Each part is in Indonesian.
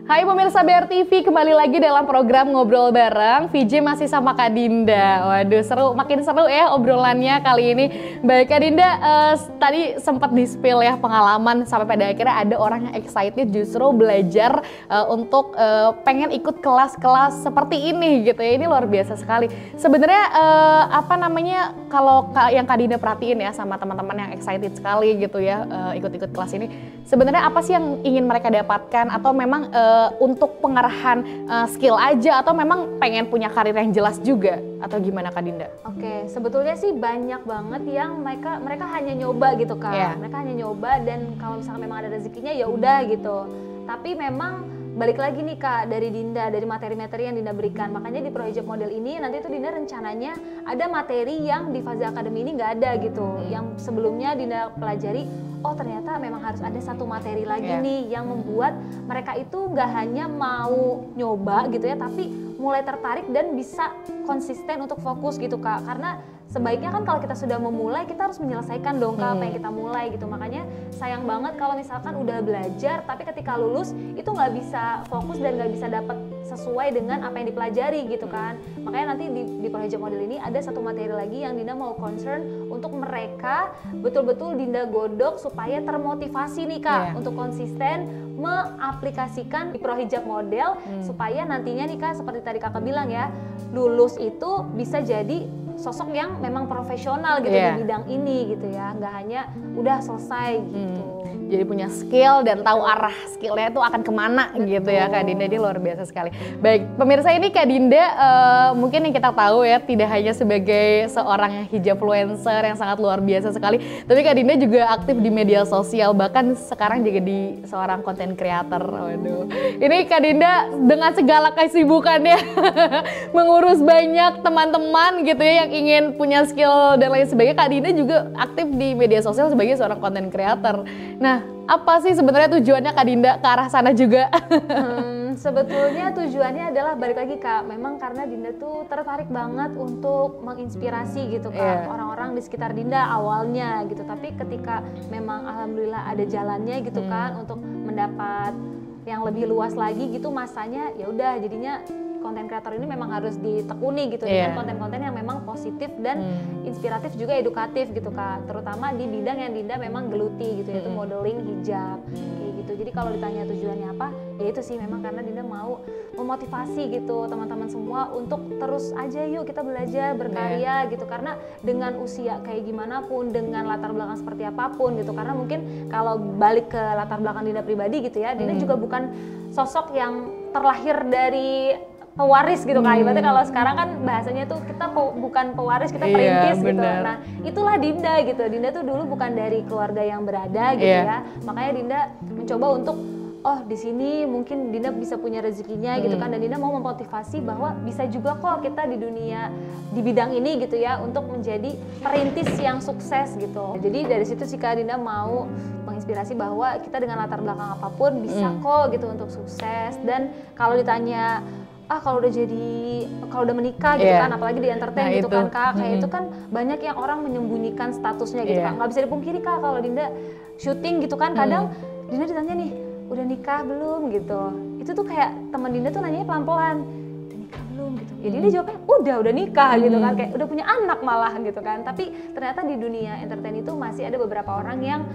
Hai pemirsa BRTV, kembali lagi dalam program Ngobrol Bareng. VJ masih sama Kak Dinda. Waduh seru, makin seru ya obrolannya kali ini. Baik Kak Dinda, tadi sempat di-spill ya pengalaman sampai pada akhirnya ada orang yang excited justru belajar untuk pengen ikut kelas-kelas seperti ini gitu ya. Ini luar biasa sekali. Sebenarnya kalau yang Kak Dinda perhatiin ya sama teman-teman yang excited sekali gitu ya ikut-ikut kelas ini. Sebenarnya apa sih yang ingin mereka dapatkan atau memang untuk pengarahan skill aja atau memang pengen punya karir yang jelas juga atau gimana Kak Dinda? Oke, sebetulnya sih banyak banget yang mereka hanya nyoba gitu Kak. Yeah. Mereka hanya nyoba dan kalau misalkan memang ada rezekinya ya udah gitu. Tapi memang balik lagi nih Kak dari Dinda, dari materi-materi yang Dinda berikan. Makanya di Pro Hijab Model ini nanti tuh Dinda rencananya ada materi yang di fase akademi ini nggak ada gitu. Yang sebelumnya Dinda pelajari, oh ternyata memang harus ada satu materi lagi nih yang membuat mereka itu nggak hanya mau nyoba gitu ya, tapi mulai tertarik dan bisa konsisten untuk fokus gitu Kak. Karena sebaiknya kan kalau kita sudah memulai kita harus menyelesaikan dong Kak apa yang kita mulai gitu. Makanya sayang banget kalau misalkan udah belajar tapi ketika lulus itu nggak bisa fokus dan nggak bisa dapat sesuai dengan apa yang dipelajari gitu kan. Makanya nanti di Pro Hijab Model ini ada satu materi lagi yang Dinda mau concern untuk mereka betul-betul Dinda godok supaya termotivasi nih Kak untuk konsisten mengaplikasikan di Pro Hijab Model supaya nantinya nih Kak seperti tadi Kakak bilang ya, lulus itu bisa jadi sosok yang memang profesional gitu di bidang ini gitu ya, nggak hanya udah selesai gitu. Jadi punya skill dan tahu arah skillnya itu akan kemana gitu ya Kak Dinda, ini luar biasa sekali. Baik pemirsa, ini Kak Dinda mungkin yang kita tahu ya tidak hanya sebagai seorang hijabfluencer yang sangat luar biasa sekali, tapi Kak Dinda juga aktif di media sosial, bahkan sekarang juga di seorang content creator. Waduh, ini Kak Dinda dengan segala kesibukannya mengurus banyak teman-teman gitu ya yang ingin punya skill dan lain sebagainya. Kak Dinda juga aktif di media sosial sebagai seorang content creator. Nah, apa sih sebenarnya tujuannya Kak Dinda ke arah sana juga? Sebetulnya tujuannya adalah balik lagi Kak, memang karena Dinda tuh tertarik banget untuk menginspirasi gitu Kak, orang-orang di sekitar Dinda awalnya gitu. Tapi ketika memang alhamdulillah ada jalannya gitu kan untuk mendapat yang lebih luas lagi gitu masanya, ya udah jadinya konten kreator ini memang harus ditekuni gitu dengan konten-konten yang memang positif dan inspiratif juga edukatif gitu Kak, terutama di bidang yang Dinda memang geluti gitu, yaitu modeling hijab kayak gitu. Jadi kalau ditanya tujuannya apa, ya itu sih memang karena Dinda mau memotivasi gitu teman-teman semua untuk terus aja yuk kita belajar berkarya gitu, karena dengan usia kayak gimana pun, dengan latar belakang seperti apapun gitu, karena mungkin kalau balik ke latar belakang Dinda pribadi gitu ya, Dinda juga bukan sosok yang terlahir dari pewaris gitu Kak, ibaratnya kalau sekarang kan bahasanya tuh kita bukan pewaris, kita perintis gitu. Nah itulah Dinda gitu, Dinda tuh dulu bukan dari keluarga yang berada gitu ya, makanya Dinda mencoba untuk di sini mungkin Dinda bisa punya rezekinya gitu kan, dan Dinda mau memotivasi bahwa bisa juga kok kita di dunia di bidang ini gitu ya untuk menjadi perintis yang sukses gitu. Jadi dari situ sih Kak, Dinda mau menginspirasi bahwa kita dengan latar belakang apapun bisa kok gitu untuk sukses. Dan kalau ditanya kalau udah menikah gitu kan, apalagi di entertain gitu kan Kak, kayak itu kan banyak yang orang menyembunyikan statusnya gitu Kak. Nggak bisa dipungkiri Kak, kalau Dinda syuting gitu kan, kadang Dinda ditanya nih, udah nikah belum gitu. Itu tuh kayak teman Dinda tuh nanyanya pelan-pelan, udah nikah belum gitu. Ya Dinda jawabnya udah nikah gitu kan, kayak udah punya anak malah gitu kan. Tapi ternyata di dunia entertain itu masih ada beberapa orang yang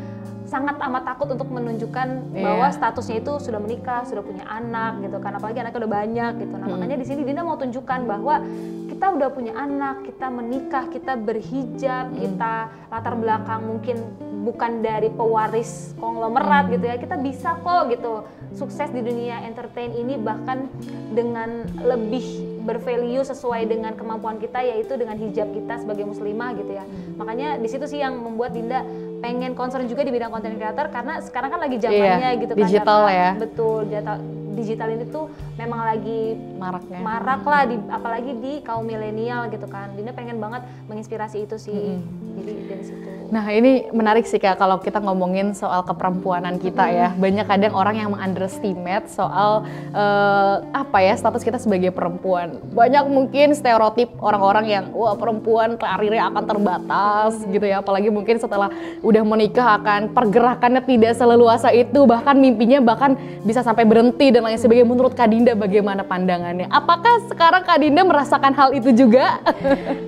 sangat amat takut untuk menunjukkan bahwa statusnya itu sudah menikah, sudah punya anak gitu kan, apalagi anaknya udah banyak gitu. Nah makanya di sini Dinda mau tunjukkan bahwa kita udah punya anak, kita menikah, kita berhijab, kita latar belakang mungkin bukan dari pewaris konglomerat gitu ya, kita bisa kok gitu sukses di dunia entertain ini, bahkan dengan lebih bervalue sesuai dengan kemampuan kita, yaitu dengan hijab kita sebagai muslimah gitu ya. Makanya di situ sih yang membuat Dinda pengen concern juga di bidang content creator, karena sekarang kan lagi zamannya gitu kan digital ya. Betul, digital ini tuh memang lagi marak lah apalagi di kaum milenial gitu kan. Dinda pengen banget menginspirasi itu sih. Jadi dari situ. Nah ini menarik sih Kak, kalau kita ngomongin soal keperempuanan kita ya, banyak kadang orang yang mengunderestimate soal status kita sebagai perempuan. Banyak mungkin stereotip orang-orang yang wah perempuan karirnya akan terbatas gitu ya, apalagi mungkin setelah udah menikah akan pergerakannya tidak seleluasa itu, bahkan mimpinya bahkan bisa sampai berhenti dan dan lain sebagainya. Menurut Kak Dinda bagaimana pandangannya? Apakah sekarang Kak Dinda merasakan hal itu juga?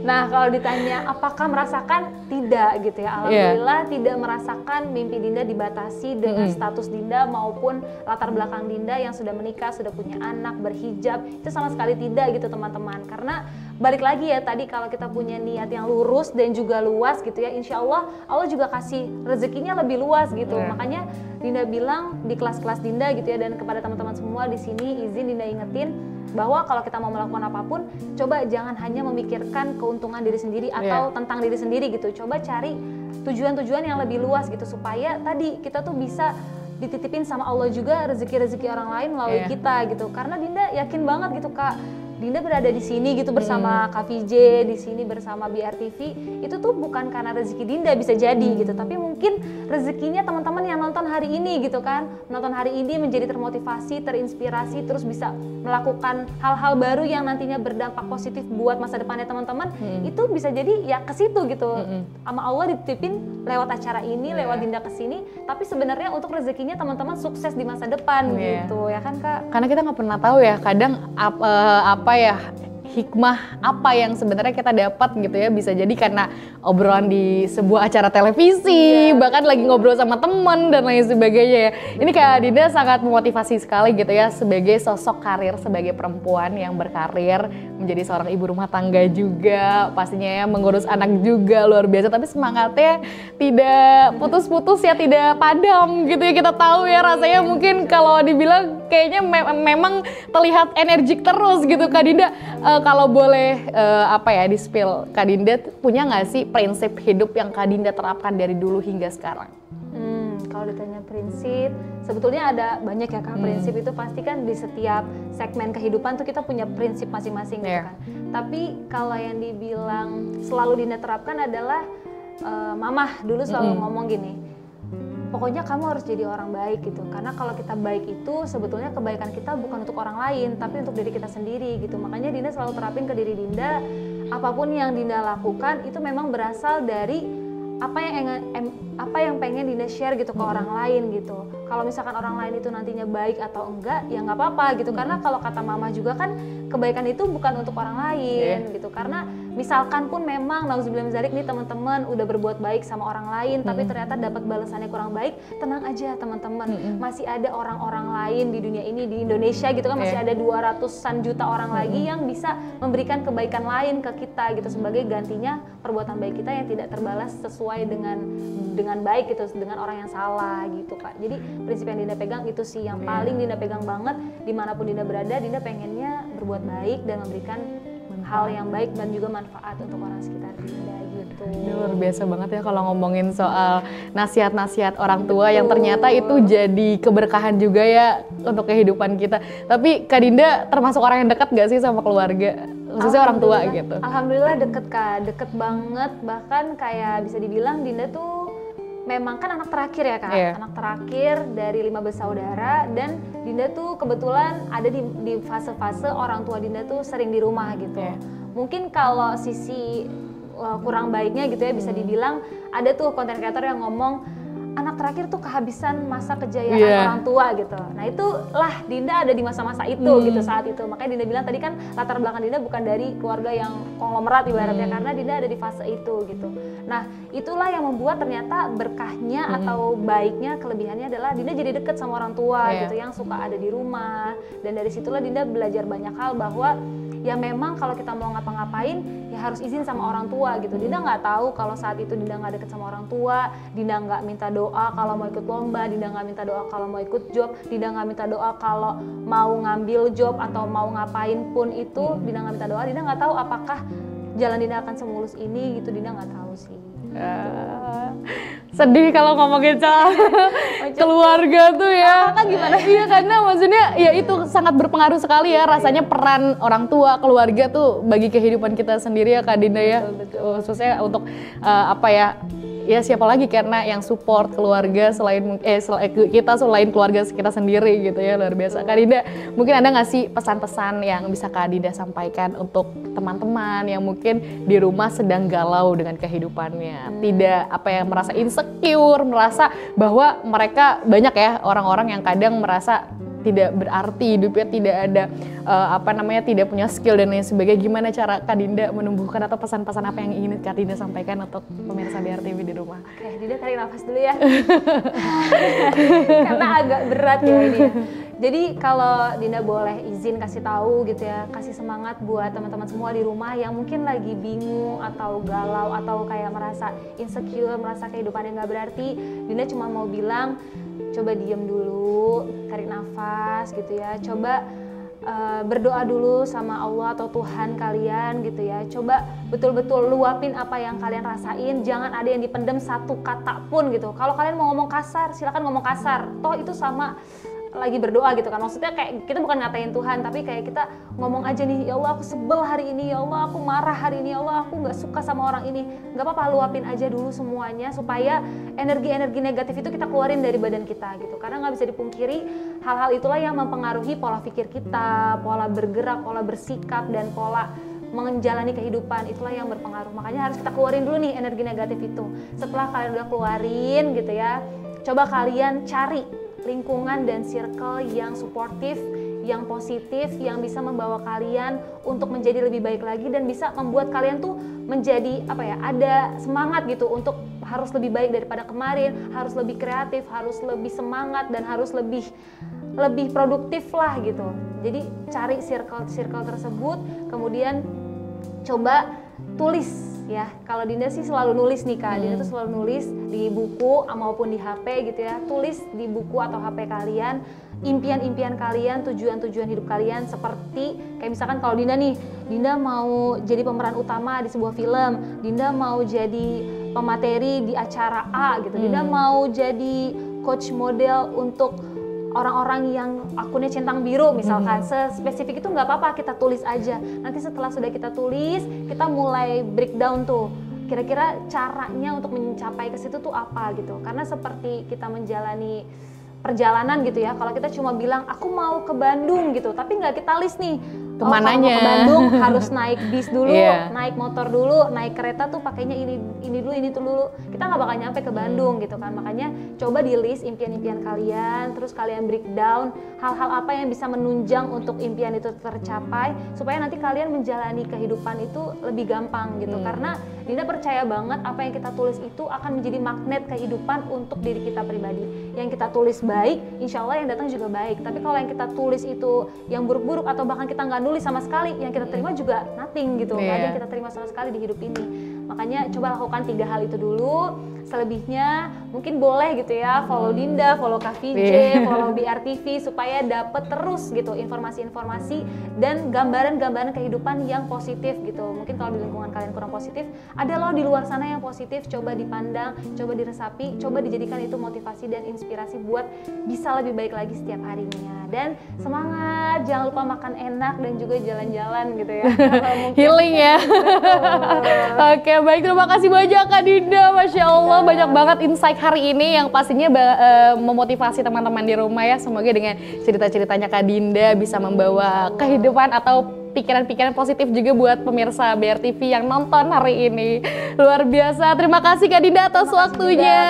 Nah, kalau ditanya apakah merasakan, tidak gitu ya. Alhamdulillah tidak merasakan mimpi Dinda dibatasi dengan status Dinda maupun latar belakang Dinda yang sudah menikah, sudah punya anak, berhijab. Itu sama sekali tidak gitu teman-teman. Karena balik lagi ya tadi, kalau kita punya niat yang lurus dan juga luas gitu ya, insya Allah Allah juga kasih rezekinya lebih luas gitu. Makanya Dinda bilang di kelas-kelas Dinda gitu ya, dan kepada teman-teman semua di sini izin Dinda ingetin bahwa kalau kita mau melakukan apapun, coba jangan hanya memikirkan keuntungan diri sendiri atau tentang diri sendiri gitu. Coba cari tujuan-tujuan yang lebih luas gitu, supaya tadi kita tuh bisa dititipin sama Allah juga rezeki-rezeki orang lain melalui kita gitu. Karena Dinda yakin banget gitu Kak, Dinda berada di sini gitu bersama Kak VJ, di sini bersama BRTV, itu tuh bukan karena rezeki Dinda bisa jadi gitu, tapi mungkin rezekinya teman-teman yang nonton hari ini gitu kan, nonton hari ini menjadi termotivasi, terinspirasi, terus bisa melakukan hal-hal baru yang nantinya berdampak positif buat masa depannya teman-teman. Itu bisa jadi ya ke situ gitu, sama Allah dititipin lewat acara ini, lewat Dinda kesini, tapi sebenarnya untuk rezekinya teman-teman sukses di masa depan gitu ya kan Kak? Karena kita nggak pernah tahu ya, kadang apa ya, hikmah apa yang sebenarnya kita dapat gitu ya, bisa jadi karena obrolan di sebuah acara televisi, bahkan lagi ngobrol sama temen dan lain sebagainya ya. Ini Kak Dinda sangat memotivasi sekali gitu ya, sebagai sosok karir, sebagai perempuan yang berkarir menjadi seorang ibu rumah tangga juga, pastinya ya mengurus anak juga, luar biasa. Tapi semangatnya tidak putus-putus ya, tidak padam gitu ya. Kita tahu ya rasanya, mungkin kalau dibilang kayaknya memang terlihat energik terus gitu Kak Dinda. Kalau boleh di-spill, Kak Dinda punya nggak sih prinsip hidup yang Kak Dinda terapkan dari dulu hingga sekarang? Kalau ditanya prinsip, sebetulnya ada banyak ya Kak. Prinsip itu pasti kan di setiap segmen kehidupan tuh kita punya prinsip masing-masing gitu kan. Tapi kalau yang dibilang selalu Dinda terapkan adalah Mamah dulu selalu ngomong gini, pokoknya kamu harus jadi orang baik gitu. Karena kalau kita baik itu sebetulnya kebaikan kita bukan untuk orang lain, tapi untuk diri kita sendiri gitu. Makanya Dinda selalu terapin ke diri Dinda, apapun yang Dinda lakukan itu memang berasal dari apa yang pengen Dinda share gitu ke orang lain gitu. Kalau misalkan orang lain itu nantinya baik atau enggak, ya nggak apa-apa gitu. Karena kalau kata Mama juga kan, kebaikan itu bukan untuk orang lain gitu. Karena misalkan pun memang nauzubillah min dzalik nih teman-teman udah berbuat baik sama orang lain, tapi ternyata dapat balasannya kurang baik, tenang aja teman-teman. Masih ada orang-orang lain di dunia ini, di Indonesia gitu kan, masih ada 200-an juta orang lagi yang bisa memberikan kebaikan lain ke kita gitu, sebagai gantinya perbuatan baik kita yang tidak terbalas sesuai dengan baik gitu, dengan orang yang salah gitu Kak. Jadi prinsip yang Dinda pegang itu sih yang paling Dinda pegang banget. Dimanapun Dinda berada, Dinda pengennya berbuat baik dan memberikan hal yang baik dan juga manfaat untuk orang sekitar Dinda gitu. Luar biasa banget ya kalau ngomongin soal nasihat-nasihat orang tua yang ternyata itu jadi keberkahan juga ya untuk kehidupan kita. Tapi Kak Dinda termasuk orang yang dekat gak sih sama keluarga? Khususnya orang tua gitu. Alhamdulillah deket Kak, deket banget. Bahkan kayak bisa dibilang Dinda tuh memang kan anak terakhir ya Kak, anak terakhir dari 5 bersaudara, dan Dinda tuh kebetulan ada di fase-fase orang tua Dinda tuh sering di rumah gitu. Mungkin kalau sisi kurang baiknya gitu ya, bisa dibilang ada tuh konten kreator yang ngomong anak terakhir tuh kehabisan masa kejayaan orang tua gitu. Nah itulah Dinda ada di masa-masa itu gitu, saat itu. Makanya Dinda bilang tadi kan latar belakang Dinda bukan dari keluarga yang konglomerat ibaratnya, karena Dinda ada di fase itu gitu. Nah itulah yang membuat ternyata berkahnya atau baiknya, kelebihannya adalah Dinda jadi deket sama orang tua gitu, yang suka ada di rumah. Dan dari situlah Dinda belajar banyak hal, bahwa ya memang kalau kita mau ngapa-ngapain ya harus izin sama orang tua gitu. Dinda nggak tahu kalau saat itu Dinda nggak deket sama orang tua, Dinda nggak minta doa kalau mau ikut lomba, Dinda nggak minta doa kalau mau ikut job, Dinda nggak minta doa kalau mau ngambil job atau mau ngapain pun itu, Dinda nggak minta doa. Dinda nggak tahu apakah jalan Dinda akan semulus ini gitu. Dinda nggak tahu sih. Sedih kalau ngomongin soal keluarga tuh ya. Gimana? Iya, karena maksudnya ya itu sangat berpengaruh sekali ya, rasanya peran orang tua, keluarga tuh bagi kehidupan kita sendiri ya Kak Dinda ya. Khususnya untuk ya siapa lagi, karena yang support keluarga selain kita, selain keluarga kita sendiri gitu ya. Luar biasa. Kak Dinda, mungkin ada nggak sih pesan-pesan yang bisa Kak Dinda sampaikan untuk teman-teman yang mungkin di rumah sedang galau dengan kehidupannya, tidak merasa insecure, merasa bahwa mereka banyak ya orang-orang yang kadang merasa tidak berarti, hidupnya tidak ada tidak punya skill dan lain sebagainya. Gimana cara Kak Dinda menumbuhkan atau pesan-pesan apa yang ingin Kak Dinda sampaikan untuk pemirsa BRTV di rumah? Oke, Dinda tarik nafas dulu ya. Karena agak berat ya ini ya. Jadi kalau Dinda boleh izin kasih tahu gitu ya, kasih semangat buat teman-teman semua di rumah yang mungkin lagi bingung atau galau atau kayak merasa insecure, merasa kehidupannya nggak berarti. Dinda cuma mau bilang, coba diem dulu, tarik nafas gitu ya, coba berdoa dulu sama Allah atau Tuhan kalian gitu ya. Coba betul-betul luapin apa yang kalian rasain, jangan ada yang dipendem satu kata pun gitu. Kalau kalian mau ngomong kasar, silakan ngomong kasar. Toh itu sama lagi berdoa gitu kan, maksudnya kayak kita bukan ngatain Tuhan, tapi kayak kita ngomong aja nih, ya Allah aku sebel hari ini, ya Allah aku marah hari ini, ya Allah aku nggak suka sama orang ini. Nggak apa-apa, luapin aja dulu semuanya supaya energi-energi negatif itu kita keluarin dari badan kita gitu. Karena nggak bisa dipungkiri, hal-hal itulah yang mempengaruhi pola pikir kita, pola bergerak, pola bersikap, dan pola menjalani kehidupan. Itulah yang berpengaruh. Makanya harus kita keluarin dulu nih energi negatif itu. Setelah kalian udah keluarin gitu ya, coba kalian cari lingkungan dan circle yang suportif, yang positif, yang bisa membawa kalian untuk menjadi lebih baik lagi dan bisa membuat kalian tuh menjadi ada semangat gitu untuk harus lebih baik daripada kemarin, harus lebih kreatif, harus lebih semangat, dan harus lebih produktif lah gitu. Jadi cari circle tersebut, kemudian coba tulis ya. Kalau Dinda sih selalu nulis nih Kak, Dinda tuh selalu nulis di buku maupun di HP gitu ya. Tulis di buku atau HP kalian impian-impian kalian, tujuan-tujuan hidup kalian, seperti kayak misalkan kalau Dinda nih, Dinda mau jadi pemeran utama di sebuah film, Dinda mau jadi pemateri di acara A gitu, Dinda mau jadi coach model untuk orang-orang yang akunnya centang biru misalkan, spesifik itu nggak apa-apa, kita tulis aja. Nanti setelah sudah kita tulis, kita mulai breakdown tuh, kira-kira caranya untuk mencapai ke situ tuh apa gitu. Karena seperti kita menjalani perjalanan gitu ya, kalau kita cuma bilang aku mau ke Bandung gitu, tapi nggak kita list nih, kemananya? Kalau mau ke Bandung harus naik bis dulu, naik motor dulu, naik kereta tuh pakainya ini dulu, ini tuh dulu. Kita nggak bakal nyampe ke Bandung gitu kan. Makanya coba di list impian-impian kalian, terus kalian breakdown hal-hal apa yang bisa menunjang untuk impian itu tercapai, supaya nanti kalian menjalani kehidupan itu lebih gampang gitu. Karena Dinda percaya banget apa yang kita tulis itu akan menjadi magnet kehidupan untuk diri kita pribadi. Yang kita tulis baik, insya Allah yang datang juga baik. Tapi kalau yang kita tulis itu yang buruk-buruk atau bahkan kita nggak nulis sama sekali, yang kita terima juga nothing gitu, nggak ada yang kita terima sama sekali di hidup ini. Makanya coba lakukan 3 hal itu dulu. Selebihnya mungkin boleh gitu ya, follow Dinda, follow Kak VJ, follow BRTV, supaya dapet terus gitu informasi-informasi dan gambaran-gambaran kehidupan yang positif gitu. Mungkin kalau di lingkungan kalian kurang positif, ada loh di luar sana yang positif, coba dipandang, coba diresapi, coba dijadikan itu motivasi dan inspirasi buat bisa lebih baik lagi setiap harinya. Dan semangat, jangan lupa makan enak dan juga jalan-jalan gitu ya. Healing ya. Oke, baik, terima kasih banyak Kak Dinda, Masya Allah. Banyak banget insight hari ini yang pastinya memotivasi teman-teman di rumah ya. Semoga dengan cerita-ceritanya Kak Dinda bisa membawa kehidupan atau pikiran-pikiran positif juga buat pemirsa BRTV yang nonton hari ini. Luar biasa, terima kasih Kak Dinda atas waktunya.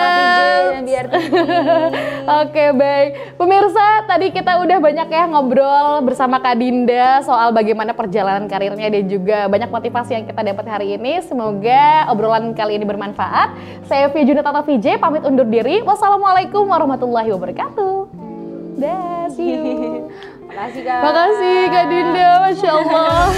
Oke, baik. Pemirsa, tadi kita udah banyak ya ngobrol bersama Kak Dinda soal bagaimana perjalanan karirnya dan juga banyak motivasi yang kita dapat hari ini. Semoga obrolan kali ini bermanfaat. Saya Junita atau VJ pamit undur diri. Wassalamualaikum warahmatullahi wabarakatuh. Dah, see you. Makasih Kak. Makasih Kak Dinda, Masya Allah.